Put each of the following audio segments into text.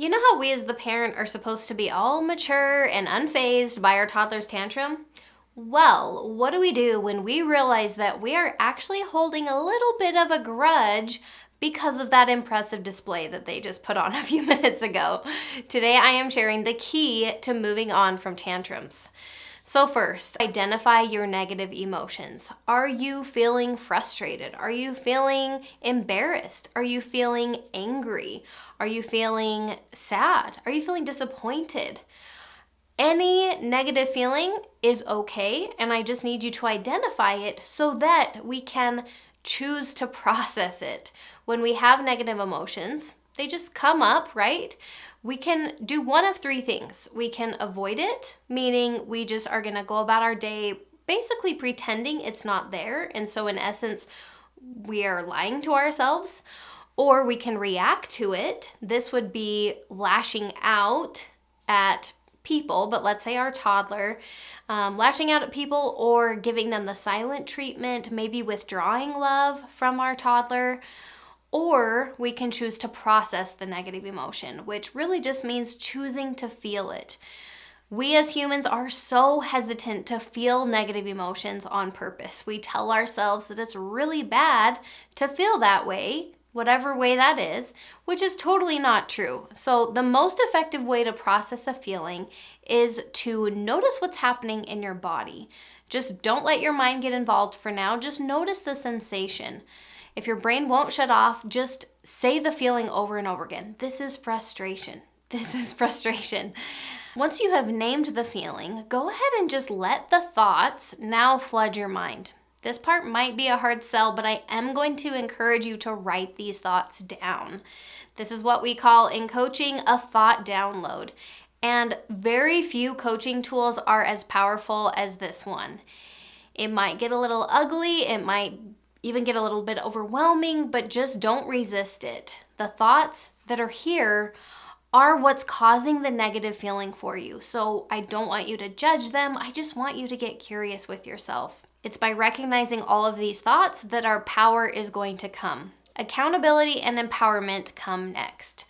You know how we as the parent are supposed to be all mature and unfazed by our toddler's tantrum? Well, what do we do when we realize that we are actually holding a little bit of a grudge because of that impressive display that they just put on a few minutes ago? Today I am sharing the key to moving on from tantrums. So first, identify your negative emotions. Are you feeling frustrated? Are you feeling embarrassed? Are you feeling angry? Are you feeling sad? Are you feeling disappointed? Any negative feeling is okay, and I just need you to identify it so that we can choose to process it. When we have negative emotions, they just come up, right? We can do one of three things. We can avoid it, meaning we just are going to go about our day basically pretending it's not there. And so in essence, we are lying to ourselves. Or we can react to it. This would be lashing out at people, but let's say our toddler, lashing out at people or giving them the silent treatment, maybe withdrawing love from our toddler. Or we can choose to process the negative emotion, which really just means choosing to feel it. We as humans are so hesitant to feel negative emotions on purpose. We tell ourselves that it's really bad to feel that way, whatever way that is, which is totally not true. So the most effective way to process a feeling is to notice what's happening in your body. Just don't let your mind get involved for now. Just notice the sensation. If your brain won't shut off, just say the feeling over and over again. This is frustration. This is frustration. Once you have named the feeling, go ahead and just let the thoughts now flood your mind. This part might be a hard sell, but I am going to encourage you to write these thoughts down. This is what we call in coaching a thought download. And very few coaching tools are as powerful as this one. It might get a little ugly, it might even get a little bit overwhelming, but just don't resist it. The thoughts that are here are what's causing the negative feeling for you. So I don't want you to judge them. I just want you to get curious with yourself. It's by recognizing all of these thoughts that our power is going to come. Accountability and empowerment come next.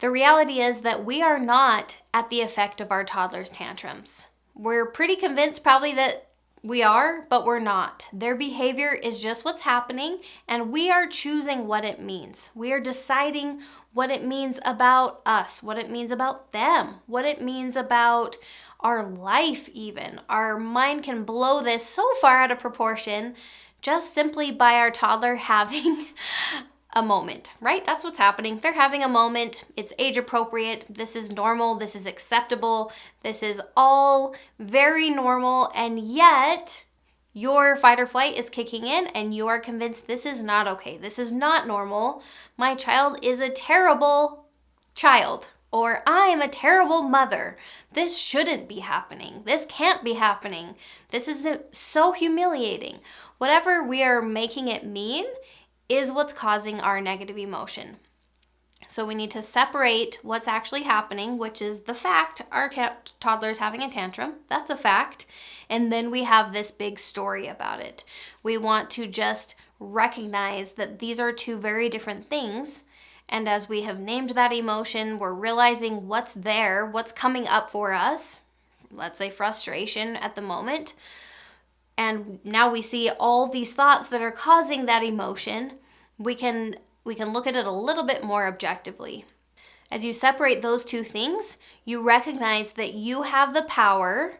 The reality is that we are not at the effect of our toddler's tantrums. We're pretty convinced probably that we are, but we're not. Their behavior is just what's happening, and we are choosing what it means. We are deciding what it means about us, what it means about them, what it means about our life even. Our mind can blow this so far out of proportion just simply by our toddler having a moment, right? That's what's happening. They're having a moment. It's age appropriate. This is normal. This is acceptable. This is all very normal. And yet your fight or flight is kicking in and you are convinced this is not okay. This is not normal. My child is a terrible child. Or I am a terrible mother. This shouldn't be happening. This can't be happening. This is so humiliating. Whatever we are making it mean is what's causing our negative emotion. So we need to separate what's actually happening, which is the fact our toddler is having a tantrum. That's a fact. And then we have this big story about it. We want to just recognize that these are two very different things. And as we have named that emotion, we're realizing what's there, what's coming up for us. Let's say frustration at the moment. And now we see all these thoughts that are causing that emotion. We can look at it a little bit more objectively. As you separate those two things, you recognize that you have the power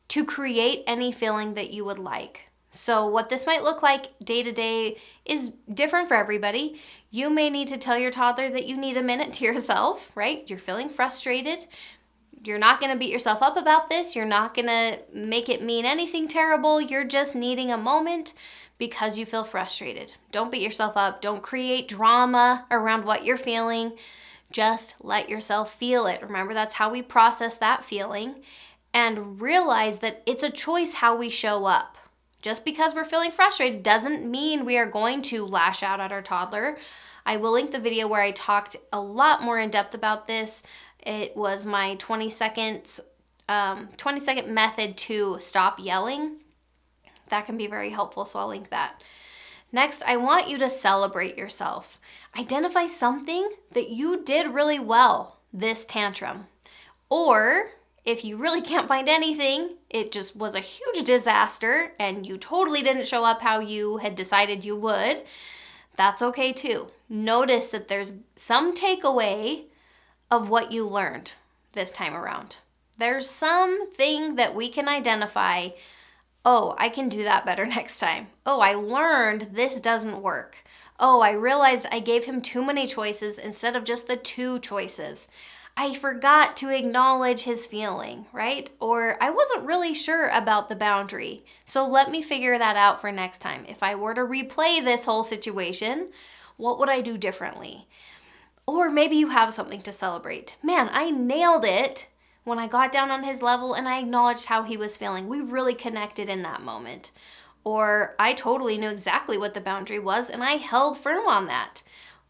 to create any feeling that you would like. So what this might look like day to day is different for everybody. You may need to tell your toddler that you need a minute to yourself, right? You're feeling frustrated. You're not going to beat yourself up about this. You're not going to make it mean anything terrible. You're just needing a moment because you feel frustrated. Don't beat yourself up. Don't create drama around what you're feeling. Just let yourself feel it. Remember, that's how we process that feeling. And realize that it's a choice how we show up. Just because we're feeling frustrated doesn't mean we are going to lash out at our toddler. I will link the video where I talked a lot more in depth about this. It was my 20-second method to stop yelling. That can be very helpful, so I'll link that. Next, I want you to celebrate yourself. Identify something that you did really well. this tantrum. Or if you really can't find anything, it just was a huge disaster and you totally didn't show up how you had decided you would, that's okay too. Notice that there's some takeaway of what you learned this time around. There's something that we can identify. Oh, I can do that better next time. Oh, I learned this doesn't work. Oh, I realized I gave him too many choices instead of just the 2 choices. I forgot to acknowledge his feeling, right? Or I wasn't really sure about the boundary. So let me figure that out for next time. If I were to replay this whole situation, what would I do differently? Or maybe you have something to celebrate. Man, I nailed it when I got down on his level and I acknowledged how he was feeling. We really connected in that moment. Or I totally knew exactly what the boundary was and I held firm on that.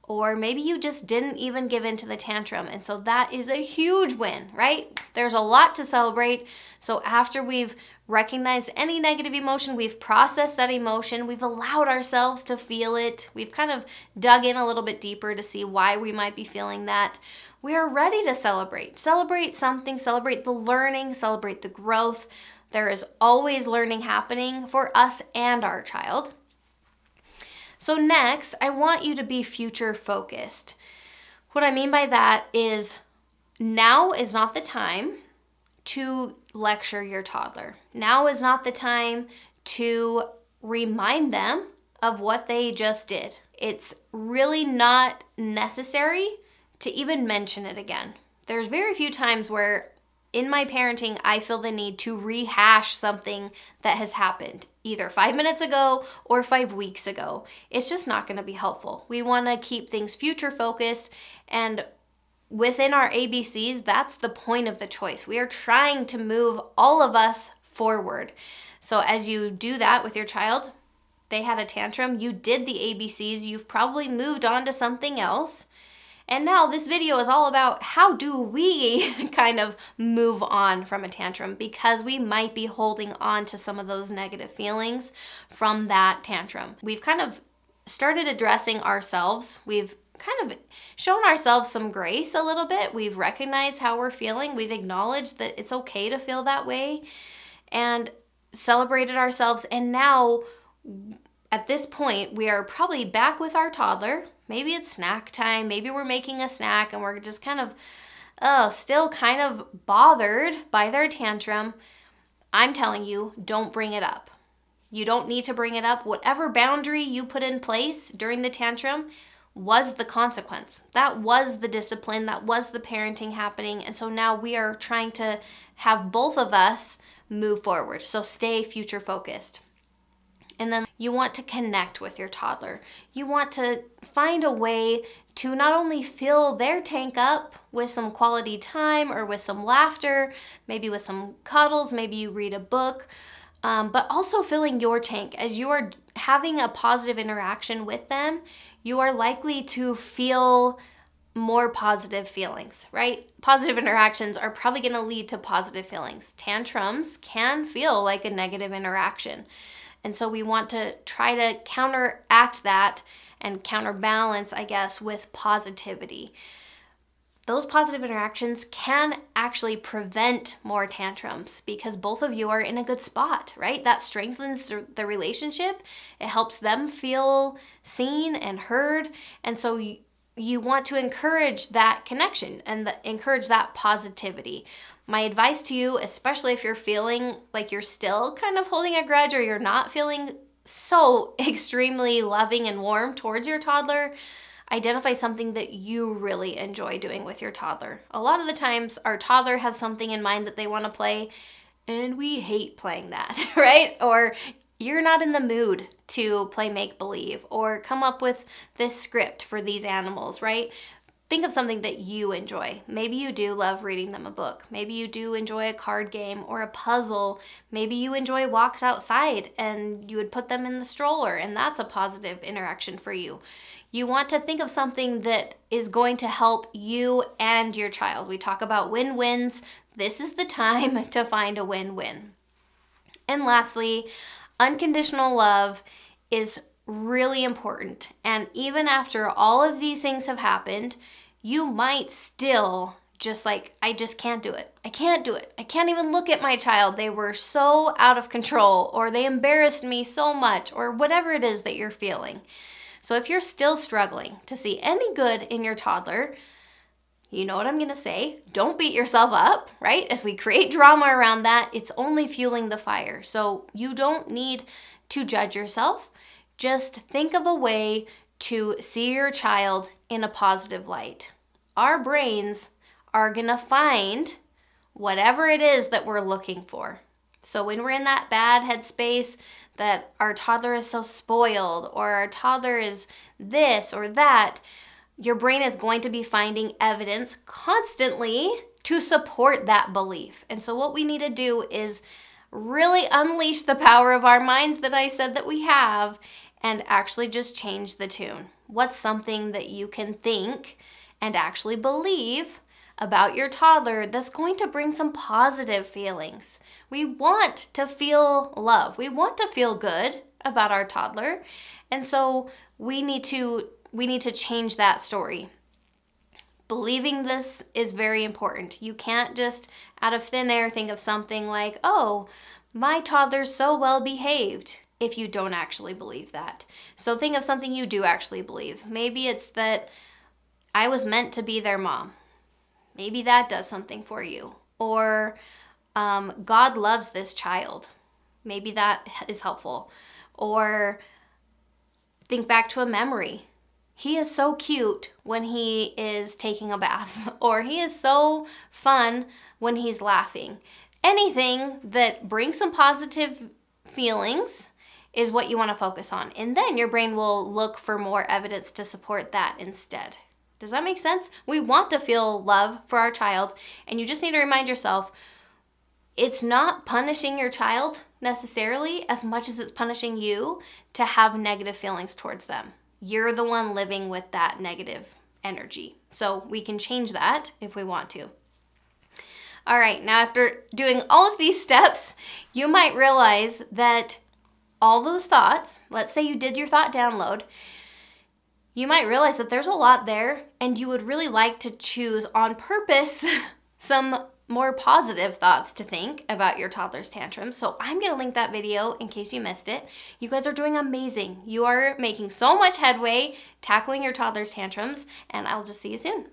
Or maybe you just didn't even give in to the tantrum. And so that is a huge win, right? There's a lot to celebrate. So after we've recognized any negative emotion, we've processed that emotion, we've allowed ourselves to feel it, we've kind of dug in a little bit deeper to see why we might be feeling that. We are ready to celebrate. Celebrate something, celebrate the learning, celebrate the growth. There is always learning happening for us and our child. So next, I want you to be future focused. What I mean by that is now is not the time to lecture your toddler. Now is not the time to remind them of what they just did. It's really not necessary to even mention it again. There's very few times where in my parenting, I feel the need to rehash something that has happened either 5 minutes ago or 5 weeks ago. It's just not going to be helpful. We want to keep things future focused, and within our ABCs, that's the point of the choice. We are trying to move all of us forward. So as you do that with your child, they had a tantrum, you did the ABCs, you've probably moved on to something else. And now this video is all about how do we kind of move on from a tantrum, because we might be holding on to some of those negative feelings from that tantrum. We've kind of started addressing ourselves. We've kind of shown ourselves some grace a little bit. We've recognized how we're feeling. We've acknowledged that it's okay to feel that way and celebrated ourselves. And now at this point, we are probably back with our toddler. Maybe it's snack time. Maybe we're making a snack and we're just kind of, still kind of bothered by their tantrum. I'm telling you, don't bring it up. You don't need to bring it up. Whatever boundary you put in place during the tantrum was the consequence. That was the discipline. That was the parenting happening. And so now we are trying to have both of us move forward. So stay future focused. And then you want to connect with your toddler. You want to find a way to not only fill their tank up with some quality time or with some laughter, maybe with some cuddles, maybe you read a book, but also filling your tank. As you are having a positive interaction with them, you are likely to feel more positive feelings, right? Positive interactions are probably going to lead to positive feelings. Tantrums can feel like a negative interaction. And so we want to try to counteract that and counterbalance, I guess, with positivity. Those positive interactions can actually prevent more tantrums because both of you are in a good spot, right? That strengthens the relationship. It helps them feel seen and heard. And so you want to encourage that connection and encourage that positivity. My advice to you, especially if you're feeling like you're still kind of holding a grudge or you're not feeling so extremely loving and warm towards your toddler, identify something that you really enjoy doing with your toddler. A lot of the times our toddler has something in mind that they want to play and we hate playing that, right? Or you're not in the mood to play make-believe or come up with this script for these animals, right? Think of something that you enjoy. Maybe you do love reading them a book. Maybe you do enjoy a card game or a puzzle. Maybe you enjoy walks outside and you would put them in the stroller, and that's a positive interaction for you. You want to think of something that is going to help you and your child. We talk about win-wins. This is the time to find a win-win. And lastly, unconditional love is really important. And even after all of these things have happened, you might still just like, I just can't do it. I can't do it. I can't even look at my child. They were so out of control, or they embarrassed me so much, or whatever it is that you're feeling. So if you're still struggling to see any good in your toddler, you know what I'm going to say. Don't beat yourself up, right? As we create drama around that, it's only fueling the fire. So you don't need to judge yourself. Just think of a way to see your child in a positive light. Our brains are going to find whatever it is that we're looking for. So when we're in that bad headspace that our toddler is so spoiled, or our toddler is this or that, your brain is going to be finding evidence constantly to support that belief. And so what we need to do is really unleash the power of our minds that I said that we have, and actually just change the tune. What's something that you can think and actually believe about your toddler that's going to bring some positive feelings? We want to feel love. We want to feel good about our toddler. And so we need to change that story. Believing this is very important. You can't just out of thin air think of something like, oh, my toddler's so well behaved, if you don't actually believe that. So think of something you do actually believe. Maybe it's that I was meant to be their mom. Maybe that does something for you. Or God loves this child. Maybe that is helpful. Or think back to a memory. He is so cute when he is taking a bath, or he is so fun when he's laughing. Anything that brings some positive feelings is what you want to focus on. And then your brain will look for more evidence to support that instead. Does that make sense? We want to feel love for our child, and you just need to remind yourself, it's not punishing your child necessarily as much as it's punishing you to have negative feelings towards them. You're the one living with that negative energy. So we can change that if we want to. All right, now after doing all of these steps, you might realize that all those thoughts, let's say you did your thought download, you might realize that there's a lot there, and you would really like to choose on purpose some more positive thoughts to think about your toddler's tantrums. So I'm going to link that video in case you missed it. You guys are doing amazing. You are making so much headway tackling your toddler's tantrums, and I'll just see you soon.